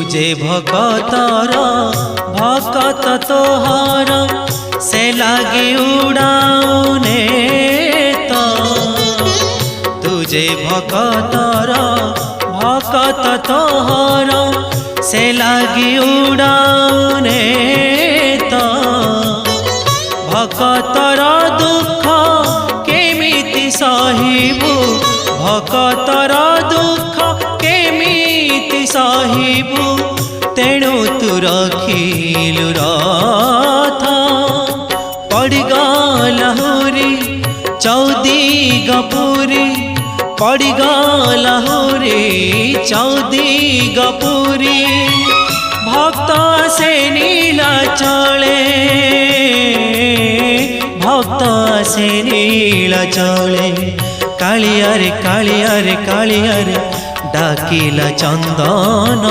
तुझे भकतर भकत तोहर से लागे उड़ाउने तो तुझे भकतर भकत तोहर से लागे उड़ाउने तो भकतर दुख केमिति सहिबु भकतर दुख केमिति सहिबु तेणु तू रखिलु रथ पड़गला हुरी चौदिग पुरी पड़गला हुरी चौदिग पुरी भक्त से नीलाचले भक्त से नीलाचले कालिया रे कालिया रे कालिया रे डाकिला चंदन